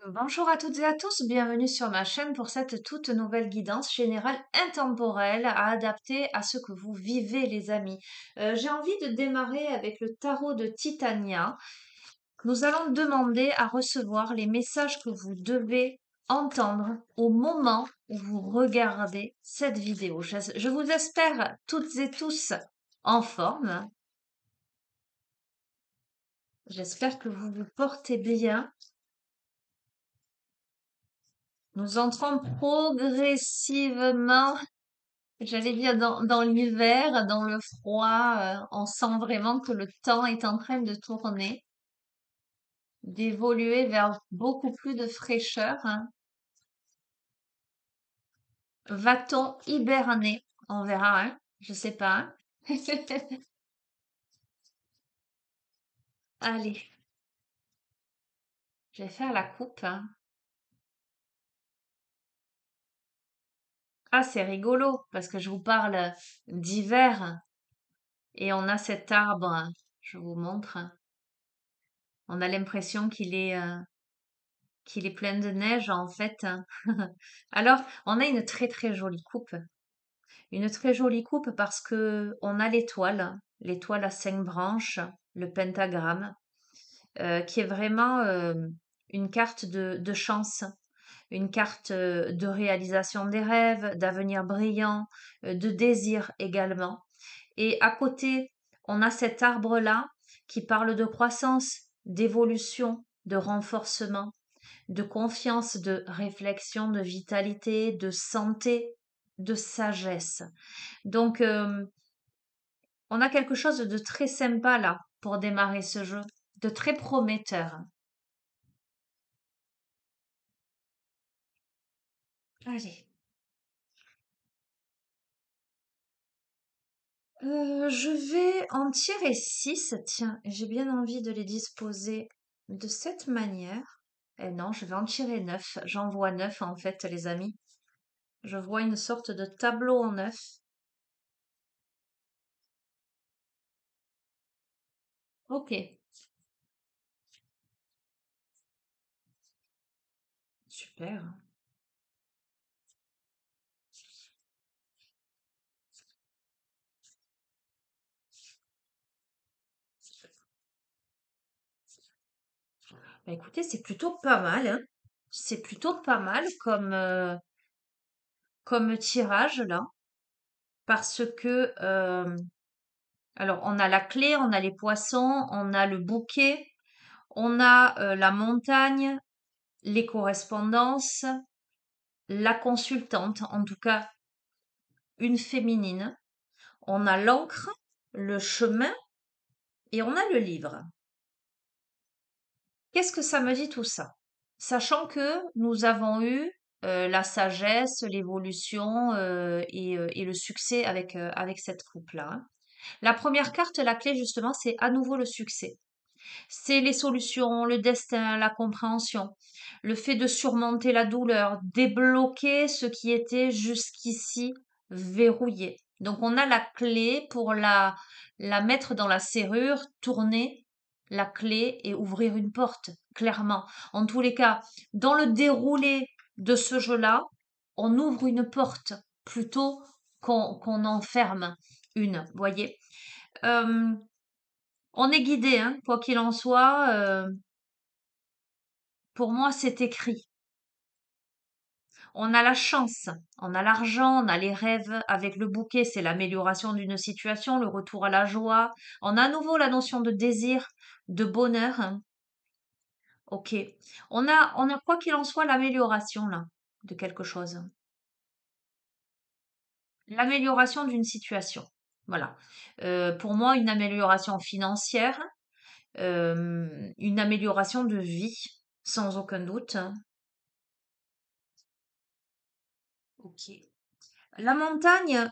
Bonjour à toutes et à tous, bienvenue sur ma chaîne pour cette toute nouvelle guidance générale intemporelle à adapter à ce que vous vivez les amis. J'ai envie de démarrer avec le tarot de Titania. Nous allons demander à recevoir les messages que vous devez entendre au moment où vous regardez cette vidéo. Je vous espère toutes et tous en forme. J'espère que vous vous portez bien. Nous entrons progressivement, j'allais dire, dans l'hiver, dans le froid. On sent vraiment que le temps est en train de tourner, d'évoluer vers beaucoup plus de fraîcheur, hein. Va-t-on hiberner? On verra, hein. Je sais pas, hein. Allez, je vais faire la coupe, hein. Ah, c'est rigolo parce que je vous parle d'hiver et on a cet arbre. Je vous montre. On a l'impression qu'il est plein de neige en fait. Alors, on a une très très jolie coupe. Une très jolie coupe parce que on a l'étoile à 5 branches, le pentagramme, qui est vraiment une carte de chance, une carte de réalisation des rêves, d'avenir brillant, de désir également. Et à côté, on a cet arbre-là qui parle de croissance, d'évolution, de renforcement, de confiance, de réflexion, de vitalité, de santé, de sagesse. Donc, on a quelque chose de très sympa là pour démarrer ce jeu, de très prometteur. Allez. Je vais en tirer 6. Tiens, j'ai bien envie de les disposer de cette manière. Eh non, je vais en tirer 9. J'en vois 9 en fait, les amis. Je vois une sorte de tableau en 9. Ok, super. Bah, écoutez, c'est plutôt pas mal, hein. C'est plutôt pas mal comme tirage là, parce que alors on a la clé, on a les poissons, on a le bouquet, on a la montagne, les correspondances, la consultante, en tout cas une féminine, on a l'encre, le chemin et on a le livre. Qu'est-ce que ça me dit tout ça? Sachant que nous avons eu la sagesse, l'évolution et le succès avec cette coupe-là, hein. La première carte, la clé justement, c'est à nouveau le succès. C'est les solutions, le destin, la compréhension, le fait de surmonter la douleur, débloquer ce qui était jusqu'ici verrouillé. Donc on a la clé pour la mettre dans la serrure, tourner la clé et ouvrir une porte, clairement. En tous les cas, dans le déroulé de ce jeu-là, on ouvre une porte plutôt qu'on en ferme une, voyez. Euh, on est guidé, hein, quoi qu'il en soit. Pour moi, c'est écrit. On a la chance, on a l'argent, on a les rêves. Avec le bouquet, c'est l'amélioration d'une situation, le retour à la joie. On a à nouveau la notion de désir, de bonheur, hein. Ok. On a quoi qu'il en soit l'amélioration là de quelque chose. L'amélioration d'une situation. Voilà. Pour moi, une amélioration financière, une amélioration de vie, sans aucun doute, hein. Ok. La montagne,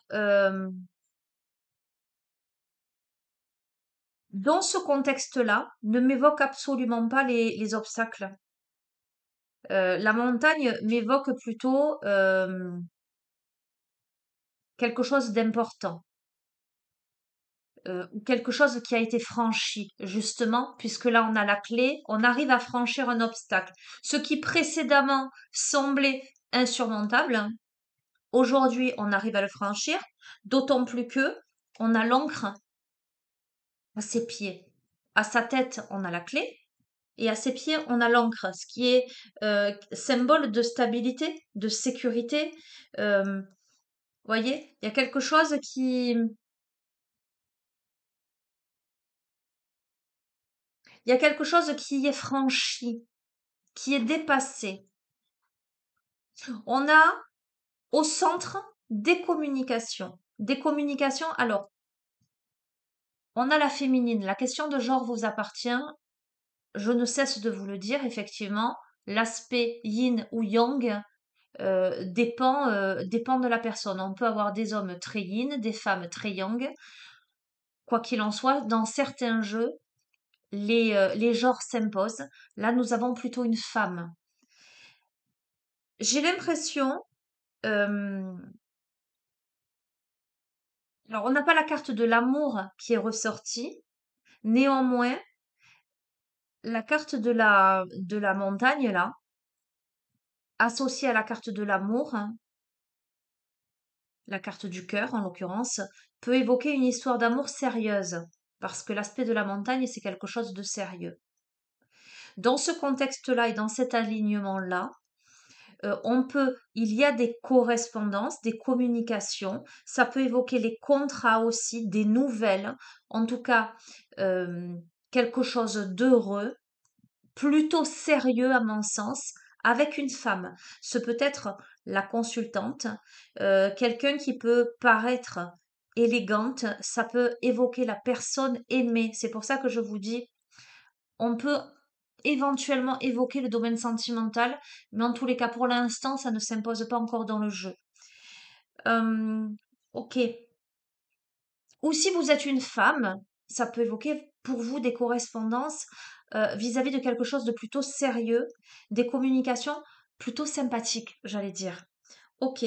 dans ce contexte-là, ne m'évoque absolument pas les obstacles. La montagne m'évoque plutôt quelque chose d'important. ou quelque chose qui a été franchi, justement, puisque là on a la clé, on arrive à franchir un obstacle. Ce qui précédemment semblait insurmontable, aujourd'hui on arrive à le franchir, d'autant plus que on a l'encre à ses pieds. À sa tête, on a la clé, et à ses pieds, on a l'encre, ce qui est symbole de stabilité, de sécurité. Voyez, il y a quelque chose il y a quelque chose qui est franchi, qui est dépassé. On a au centre des communications. Des communications, alors, on a la féminine. La question de genre vous appartient. Je ne cesse de vous le dire, effectivement. L'aspect yin ou yang dépend de la personne. On peut avoir des hommes très yin, des femmes très yang. Quoi qu'il en soit, dans certains jeux, les genres s'imposent. Là, nous avons plutôt une femme. J'ai l'impression, euh, alors on n'a pas la carte de l'amour qui est ressortie. Néanmoins, la carte de la montagne, là, associée à la carte de l'amour, hein, la carte du cœur en l'occurrence, peut évoquer une histoire d'amour sérieuse, parce que l'aspect de la montagne, c'est quelque chose de sérieux. Dans ce contexte-là et dans cet alignement-là, il y a des correspondances, des communications, ça peut évoquer les contrats aussi, des nouvelles, en tout cas euh, quelque chose d'heureux, plutôt sérieux à mon sens, avec une femme. Ce peut être la consultante, quelqu'un qui peut paraître élégante, ça peut évoquer la personne aimée. C'est pour ça que je vous dis, on peut éventuellement évoquer le domaine sentimental, mais en tous les cas, pour l'instant, ça ne s'impose pas encore dans le jeu. Ok. Ou si vous êtes une femme, ça peut évoquer pour vous des correspondances vis-à-vis de quelque chose de plutôt sérieux, des communications plutôt sympathiques, j'allais dire. Ok.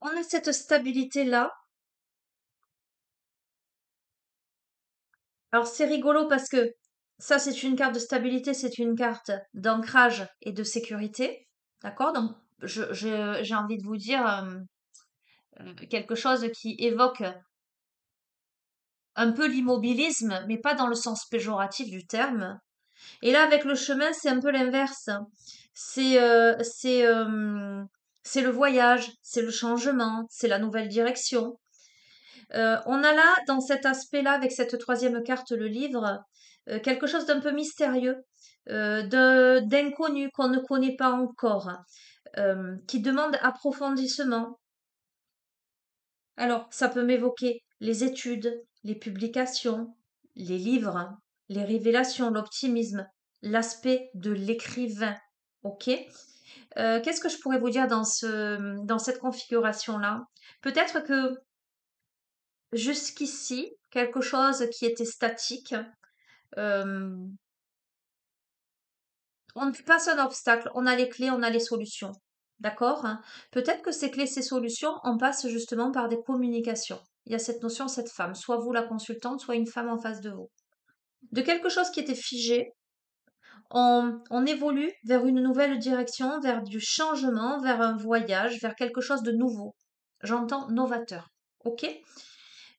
On a cette stabilité-là. Alors c'est rigolo parce que ça, c'est une carte de stabilité, c'est une carte d'ancrage et de sécurité. D'accord? Donc, j'ai envie de vous dire quelque chose qui évoque un peu l'immobilisme, mais pas dans le sens péjoratif du terme. Et là, avec le chemin, c'est un peu l'inverse. C'est c'est le voyage, c'est le changement, c'est la nouvelle direction. On a là, dans cet aspect-là, avec cette troisième carte, le livre, quelque chose d'un peu mystérieux, d'inconnu qu'on ne connaît pas encore, qui demande approfondissement. Alors, ça peut m'évoquer les études, les publications, les livres, les révélations, l'optimisme, l'aspect de l'écrivain. Ok? Qu'est-ce que je pourrais vous dire dans cette configuration-là? Peut-être que jusqu'ici, quelque chose qui était statique, euh, on passe un obstacle, on a les clés, on a les solutions. D'accord? Hein. Peut-être que ces clés, ces solutions, on passe justement par des communications. Il y a cette notion, cette femme, soit vous la consultante, soit une femme en face de vous. De quelque chose qui était figé, on évolue vers une nouvelle direction, vers du changement, vers un voyage, vers quelque chose de nouveau. J'entends novateur. Ok?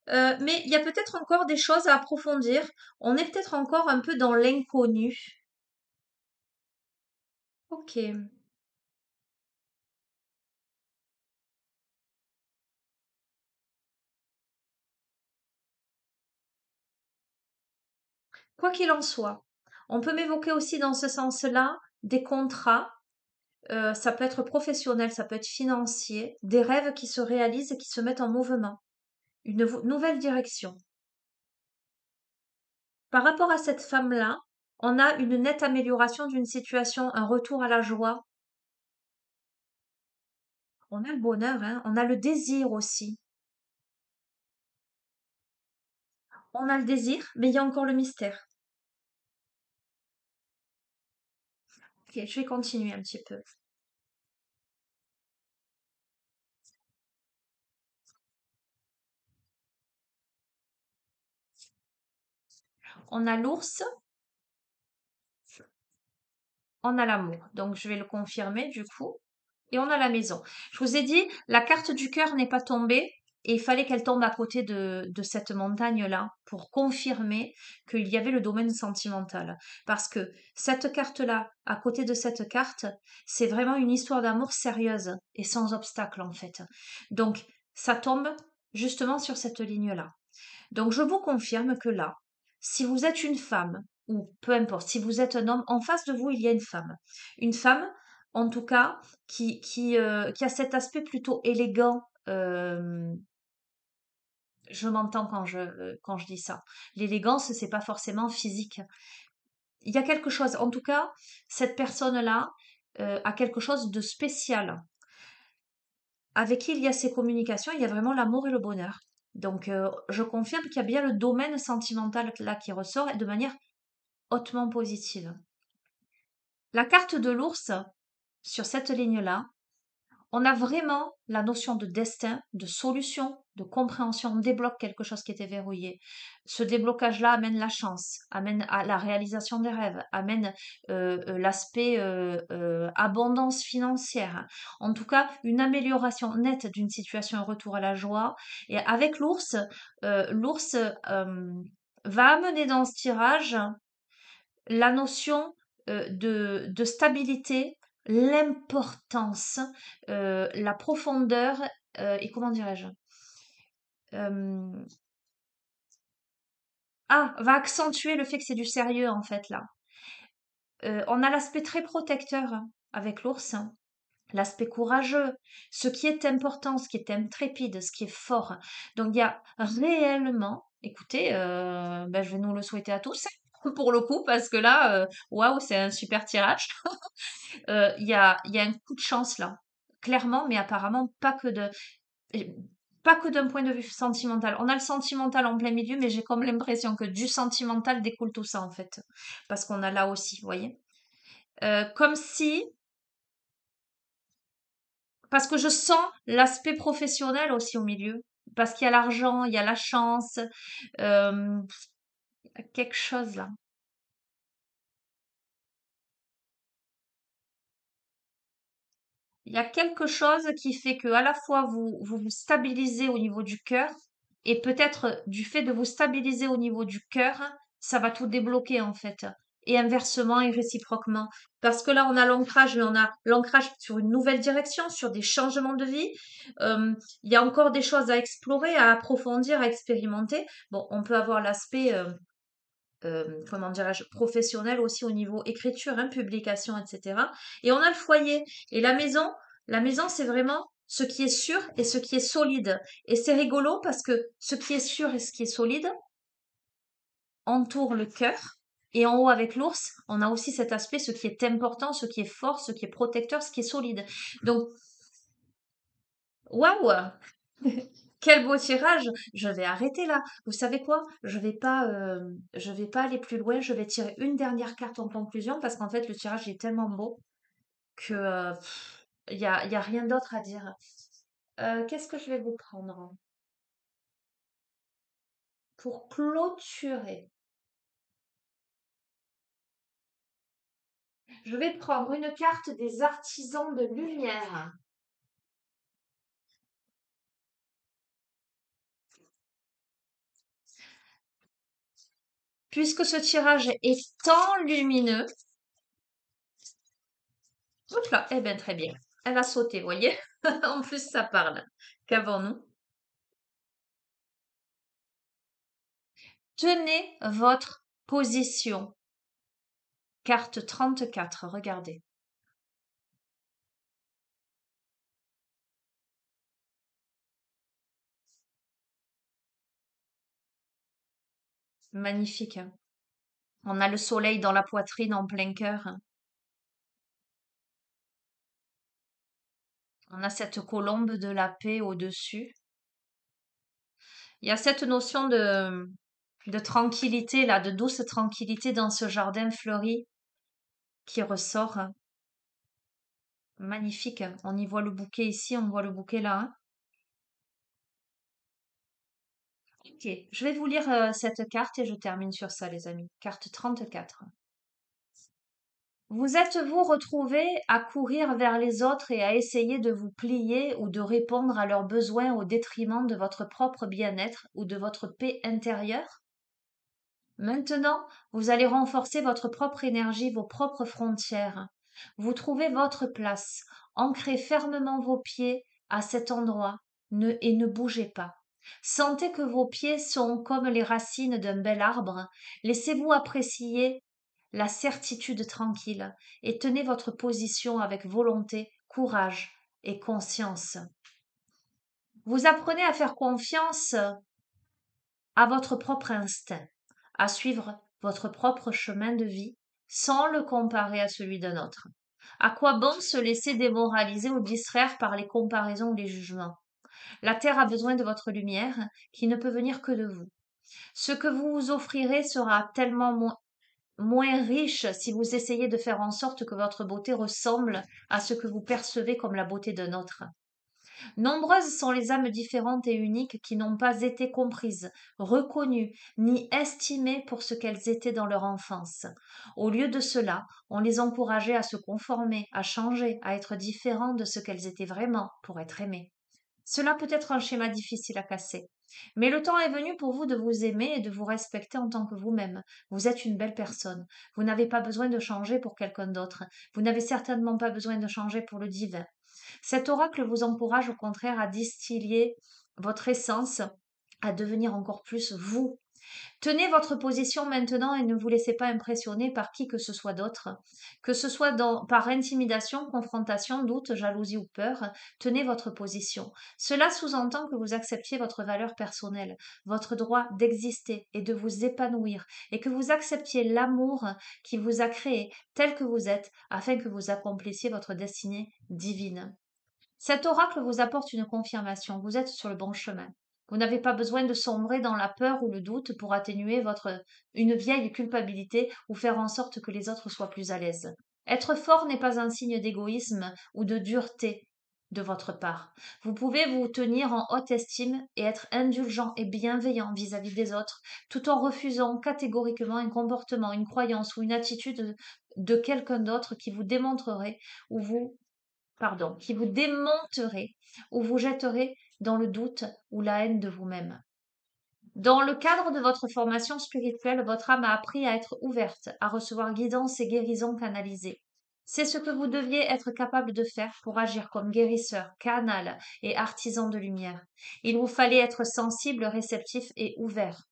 Mais il y a peut-être encore des choses à approfondir. On est peut-être encore un peu dans l'inconnu. Ok. Quoi qu'il en soit, on peut m'évoquer aussi dans ce sens-là des contrats. Ça peut être professionnel, ça peut être financier, des rêves qui se réalisent et qui se mettent en mouvement. Une nouvelle direction. Par rapport à cette femme-là, on a une nette amélioration d'une situation, un retour à la joie. On a le bonheur, hein, on a le désir aussi. On a le désir, mais il y a encore le mystère. Ok, je vais continuer un petit peu. on a l'ours, on a l'amour. Donc, je vais le confirmer du coup. Et on a la maison. Je vous ai dit, la carte du cœur n'est pas tombée et il fallait qu'elle tombe à côté de cette montagne-là pour confirmer qu'il y avait le domaine sentimental. Parce que cette carte-là, à côté de cette carte, c'est vraiment une histoire d'amour sérieuse et sans obstacle en fait. Donc, ça tombe justement sur cette ligne-là. Donc, je vous confirme que là, si vous êtes une femme, ou peu importe, si vous êtes un homme, en face de vous, il y a une femme. Une femme, en tout cas, qui a cet aspect plutôt élégant. Je m'entends quand je dis ça. L'élégance, c'est pas forcément physique. Il y a quelque chose, en tout cas, cette personne-là a quelque chose de spécial. Avec qui il y a ces communications, il y a vraiment l'amour et le bonheur. Donc, je confirme qu'il y a bien le domaine sentimental là qui ressort et de manière hautement positive. La carte de l'ours, sur cette ligne-là, on a vraiment la notion de destin, de solution, de compréhension. On débloque quelque chose qui était verrouillé. Ce déblocage-là amène la chance, amène à la réalisation des rêves, amène l'aspect abondance financière. En tout cas, une amélioration nette d'une situation, un retour à la joie. Et avec l'ours va amener dans ce tirage la notion de stabilité, l'importance, la profondeur et comment dirais-je euh, va accentuer le fait que c'est du sérieux en fait là. On a l'aspect très protecteur avec l'ours, l'aspect courageux, ce qui est important, ce qui est intrépide, ce qui est fort. Donc il y a réellement, écoutez, ben, je vais nous le souhaiter à tous pour le coup parce que là, waouh, c'est un super tirage. Il y a un coup de chance là, clairement, mais apparemment pas que d'un point de vue sentimental. On a le sentimental en plein milieu, mais j'ai comme l'impression que du sentimental découle tout ça en fait, parce qu'on a là aussi, vous voyez. Comme si, parce que je sens l'aspect professionnel aussi au milieu, parce qu'il y a l'argent, il y a la chance, euh, quelque chose là. Il y a quelque chose qui fait que à la fois vous stabilisez au niveau du cœur et peut-être du fait de vous stabiliser au niveau du cœur, ça va tout débloquer en fait. Et inversement et réciproquement. Parce que là, on a l'ancrage, mais on a l'ancrage sur une nouvelle direction, sur des changements de vie. Il y a encore des choses à explorer, à approfondir, à expérimenter. Bon, on peut avoir l'aspect, comment dirais-je, professionnel aussi au niveau écriture, hein, publication, etc. Et on a le foyer. Et la maison, c'est vraiment ce qui est sûr et ce qui est solide. Et c'est rigolo parce que ce qui est sûr et ce qui est solide entoure le cœur. Et en haut avec l'ours, on a aussi cet aspect, ce qui est important, ce qui est fort, ce qui est protecteur, ce qui est solide. Donc, waouh! Quel beau tirage! Je vais arrêter là. Vous savez quoi? Je vais pas aller plus loin. Je vais tirer une dernière carte en conclusion parce qu'en fait, le tirage est tellement beau que il y a rien d'autre à dire. Qu'est-ce que je vais vous prendre pour clôturer? Je vais prendre une carte des artisans de lumière. Puisque ce tirage est tant lumineux, hop là, eh bien très bien. Elle a sauté, voyez? En plus, ça parle. Qu'avons-nous? Tenez votre position. Carte 34, regardez. Magnifique, hein. On a le soleil dans la poitrine en plein cœur. On a cette colombe de la paix au-dessus. Il y a cette notion de tranquillité, là, de douce tranquillité dans ce jardin fleuri qui ressort. Magnifique, hein. On y voit le bouquet ici, on voit le bouquet là, hein. Ok, je vais vous lire cette carte et je termine sur ça, les amis. Carte 34. Vous êtes-vous retrouvé à courir vers les autres et à essayer de vous plier ou de répondre à leurs besoins au détriment de votre propre bien-être ou de votre paix intérieure? Maintenant, vous allez renforcer votre propre énergie, vos propres frontières. Vous trouvez votre place. Ancrez fermement vos pieds à cet endroit et ne bougez pas. Sentez que vos pieds sont comme les racines d'un bel arbre. Laissez-vous apprécier la certitude tranquille et tenez votre position avec volonté, courage et conscience. Vous apprenez à faire confiance à votre propre instinct, à suivre votre propre chemin de vie sans le comparer à celui d'un autre. À quoi bon se laisser démoraliser ou distraire par les comparaisons ou les jugements? La Terre a besoin de votre lumière qui ne peut venir que de vous. Ce que vous vous offrirez sera tellement moins riche si vous essayez de faire en sorte que votre beauté ressemble à ce que vous percevez comme la beauté d'un autre. Nombreuses sont les âmes différentes et uniques qui n'ont pas été comprises, reconnues, ni estimées pour ce qu'elles étaient dans leur enfance. Au lieu de cela, on les encourageait à se conformer, à changer, à être différents de ce qu'elles étaient vraiment pour être aimées. Cela peut être un schéma difficile à casser. Mais le temps est venu pour vous de vous aimer et de vous respecter en tant que vous-même. Vous êtes une belle personne. Vous n'avez pas besoin de changer pour quelqu'un d'autre. Vous n'avez certainement pas besoin de changer pour le divin. Cet oracle vous encourage au contraire à distiller votre essence, à devenir encore plus vous. Tenez votre position maintenant et ne vous laissez pas impressionner par qui que ce soit d'autre. Que ce soit par intimidation, confrontation, doute, jalousie ou peur, tenez votre position. Cela sous-entend que vous acceptiez votre valeur personnelle, votre droit d'exister et de vous épanouir, et que vous acceptiez l'amour qui vous a créé tel que vous êtes, afin que vous accomplissiez votre destinée divine. Cet oracle vous apporte une confirmation, vous êtes sur le bon chemin. Vous n'avez pas besoin de sombrer dans la peur ou le doute pour atténuer une vieille culpabilité ou faire en sorte que les autres soient plus à l'aise. Être fort n'est pas un signe d'égoïsme ou de dureté de votre part. Vous pouvez vous tenir en haute estime et être indulgent et bienveillant vis-à-vis des autres, tout en refusant catégoriquement un comportement, une croyance ou une attitude de quelqu'un d'autre qui vous démontrerait ou qui vous démonterait ou vous jetterait dans le doute ou la haine de vous-même. Dans le cadre de votre formation spirituelle, votre âme a appris à être ouverte, à recevoir guidance et guérison canalisée. C'est ce que vous deviez être capable de faire pour agir comme guérisseur, canal et artisan de lumière. Il vous fallait être sensible, réceptif et ouvert.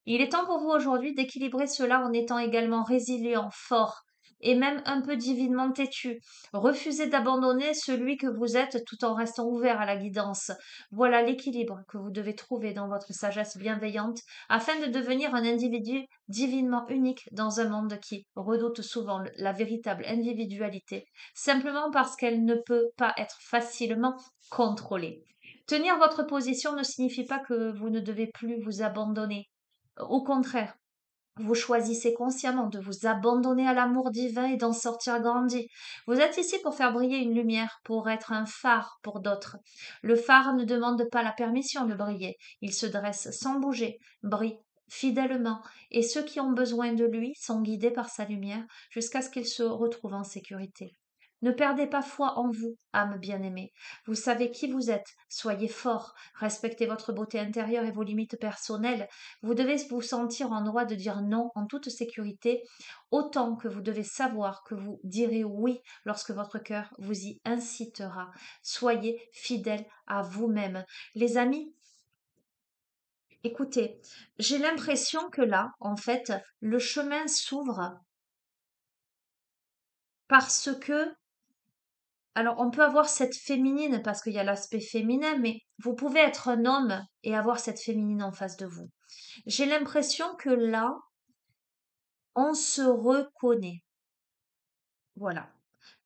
Il est temps pour vous aujourd'hui d'équilibrer cela en étant également résilient, fort et même un peu divinement têtu. Refusez d'abandonner celui que vous êtes tout en restant ouvert à la guidance. Voilà l'équilibre que vous devez trouver dans votre sagesse bienveillante afin de devenir un individu divinement unique dans un monde qui redoute souvent la véritable individualité, simplement parce qu'elle ne peut pas être facilement contrôlée. Tenir votre position ne signifie pas que vous ne devez plus vous abandonner. Au contraire, vous choisissez consciemment de vous abandonner à l'amour divin et d'en sortir grandi. Vous êtes ici pour faire briller une lumière, pour être un phare pour d'autres. Le phare ne demande pas la permission de briller. Il se dresse sans bouger, brille fidèlement, et ceux qui ont besoin de lui sont guidés par sa lumière jusqu'à ce qu'ils se retrouvent en sécurité. Ne perdez pas foi en vous, âme bien-aimée. Vous savez qui vous êtes. Soyez fort. Respectez votre beauté intérieure et vos limites personnelles. Vous devez vous sentir en droit de dire non en toute sécurité, autant que vous devez savoir que vous direz oui lorsque votre cœur vous y incitera. Soyez fidèle à vous-même. Les amis, écoutez, j'ai l'impression que là, en fait, le chemin s'ouvre parce que alors, on peut avoir cette féminine parce qu'il y a l'aspect féminin, mais vous pouvez être un homme et avoir cette féminine en face de vous. J'ai l'impression que là, on se reconnaît. Voilà.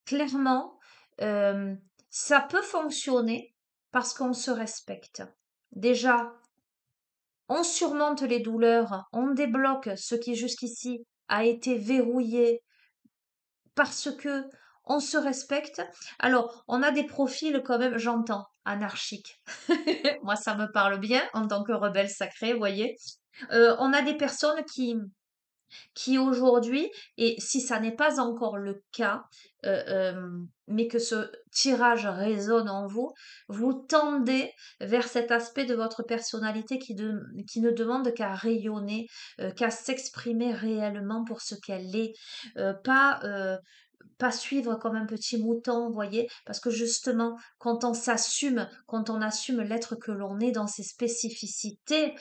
Clairement, euh, ça peut fonctionner parce qu'on se respecte. Déjà, on surmonte les douleurs, on débloque ce qui jusqu'ici a été verrouillé parce que on se respecte. Alors, on a des profils quand même, j'entends, anarchiques. Moi, ça me parle bien en tant que rebelle sacrée, vous voyez. On a des personnes qui aujourd'hui, et si ça n'est pas encore le cas, mais que ce tirage résonne en vous, vous tendez vers cet aspect de votre personnalité qui ne demande qu'à rayonner, qu'à s'exprimer réellement pour ce qu'elle est, pas suivre comme un petit mouton, vous voyez, parce que justement, quand on assume l'être que l'on est dans ses spécificités,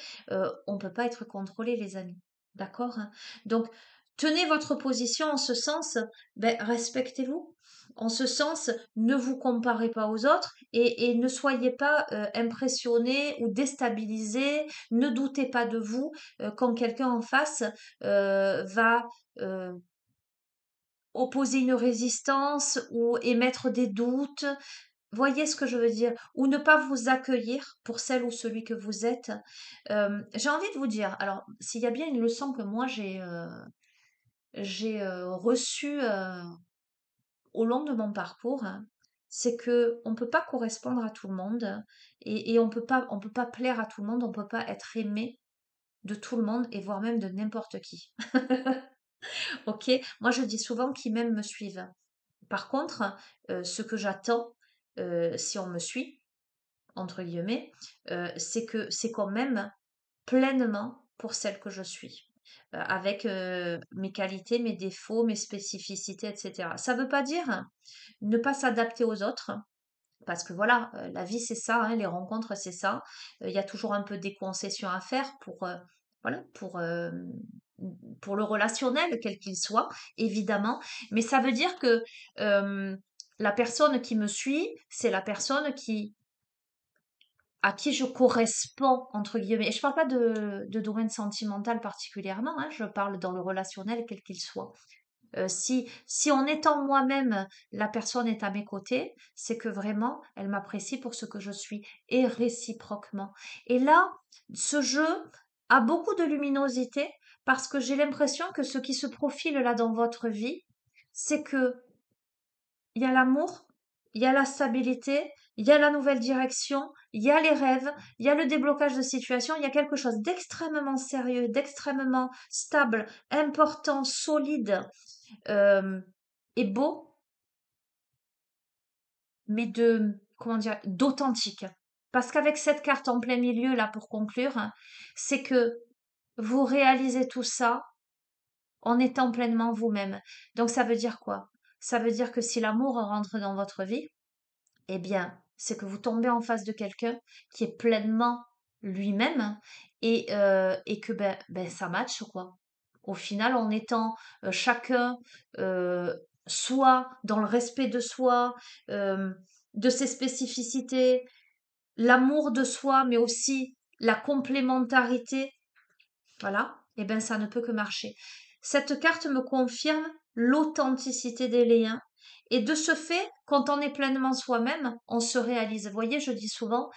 on peut pas être contrôlé, les amis. D'accord? Hein. Donc, tenez votre position en ce sens, ben, respectez-vous. En ce sens, ne vous comparez pas aux autres et ne soyez pas impressionné ou déstabilisé. Ne doutez pas de vous quand quelqu'un en face va euh, opposer une résistance ou émettre des doutes. Voyez ce que je veux dire? Ou ne pas vous accueillir pour celle ou celui que vous êtes. J'ai envie de vous dire, alors s'il y a bien une leçon que moi j'ai reçue au long de mon parcours, hein, c'est que on peut pas correspondre à tout le monde et on peut pas plaire à tout le monde, on peut pas être aimé de tout le monde et voire même de n'importe qui. Ok? Moi je dis souvent qui m'aiment me suivent. Par contre, ce que j'attends, si on me suit, entre guillemets, c'est qu'on m'aime pleinement pour celle que je suis, avec mes qualités, mes défauts, mes spécificités, etc. Ça ne veut pas dire ne pas s'adapter aux autres, parce que voilà, la vie c'est ça, hein, les rencontres c'est ça. Il y a toujours un peu des concessions à faire voilà, pour le relationnel, quel qu'il soit, évidemment. Mais ça veut dire que euh, la personne qui me suit, c'est la personne à qui je corresponds, entre guillemets. Et je parle pas de domaine sentimental particulièrement, hein, je parle dans le relationnel, quel qu'il soit. Si en étant moi-même, la personne est à mes côtés, c'est que vraiment, elle m'apprécie pour ce que je suis, et réciproquement. Et là, ce jeu a beaucoup de luminosité parce que j'ai l'impression que ce qui se profile là dans votre vie, c'est que il y a l'amour, il y a la stabilité, il y a la nouvelle direction, il y a les rêves, il y a le déblocage de situation, il y a quelque chose d'extrêmement sérieux, d'extrêmement stable, important, solide euh, et beau, mais comment dire, d'authentique. Parce qu'avec cette carte en plein milieu, là, pour conclure, hein, c'est que vous réalisez tout ça en étant pleinement vous-même. Donc ça veut dire quoi? Ça veut dire que si l'amour rentre dans votre vie, eh bien, c'est que vous tombez en face de quelqu'un qui est pleinement lui-même et que ça match, quoi. Au final, en étant chacun euh, soit dans le respect de soi, euh, de ses spécificités, l'amour de soi, mais aussi la complémentarité, voilà, eh bien, ça ne peut que marcher. Cette carte me confirme l'authenticité des liens. Et de ce fait, quand on est pleinement soi-même, on se réalise. Vous voyez, je dis souvent,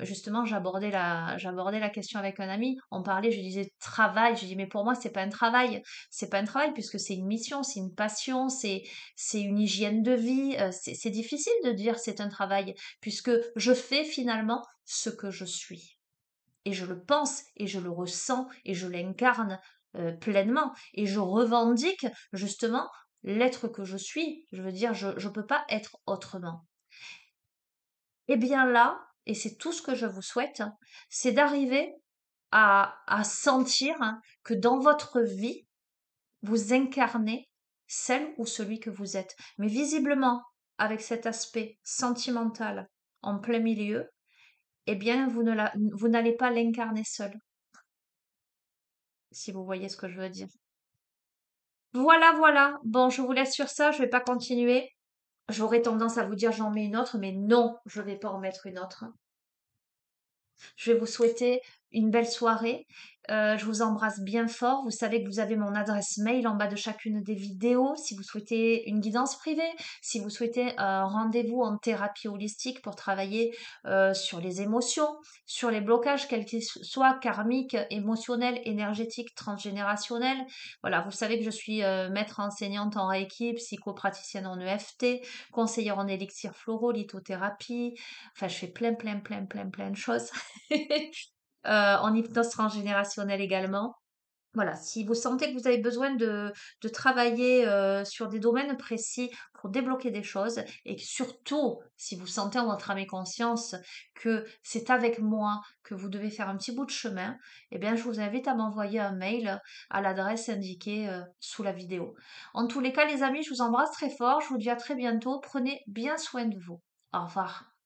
justement, j'abordais la question avec un ami. On parlait, je disais travail. Je dis, mais pour moi, c'est pas un travail. C'est pas un travail puisque c'est une mission, c'est une passion, c'est une hygiène de vie. C'est difficile de dire c'est un travail puisque je fais finalement ce que je suis et je le pense et je le ressens et je l'incarne pleinement et je revendique justement l'être que je suis. Je veux dire, je ne peux pas être autrement. Et bien là, et c'est tout ce que je vous souhaite, hein, c'est d'arriver à sentir hein, que dans votre vie, vous incarnez celle ou celui que vous êtes. Mais visiblement, avec cet aspect sentimental en plein milieu, eh bien, vous n'allez pas l'incarner seul. Si vous voyez ce que je veux dire. Voilà, voilà. Bon, je vous laisse sur ça, je vais pas continuer. J'aurais tendance à vous dire j'en mets une autre, mais non, je vais pas en mettre une autre. Je vais vous souhaiter une belle soirée. Je vous embrasse bien fort. Vous savez que vous avez mon adresse mail en bas de chacune des vidéos. Si vous souhaitez une guidance privée, si vous souhaitez un rendez-vous en thérapie holistique pour travailler sur les émotions, sur les blocages, quels qu'ils soient, karmiques, émotionnels, énergétiques, transgénérationnels. Voilà, vous savez que je suis maître enseignante en Reiki, psychopraticienne en EFT, conseillère en élixir floraux, lithothérapie. Enfin, je fais plein de choses. En hypnose transgénérationnelle également. Voilà, si vous sentez que vous avez besoin de travailler sur des domaines précis pour débloquer des choses, et que surtout, si vous sentez en votre âme et conscience que c'est avec moi que vous devez faire un petit bout de chemin, eh bien, je vous invite à m'envoyer un mail à l'adresse indiquée sous la vidéo. En tous les cas, les amis, je vous embrasse très fort. Je vous dis à très bientôt. Prenez bien soin de vous. Au revoir.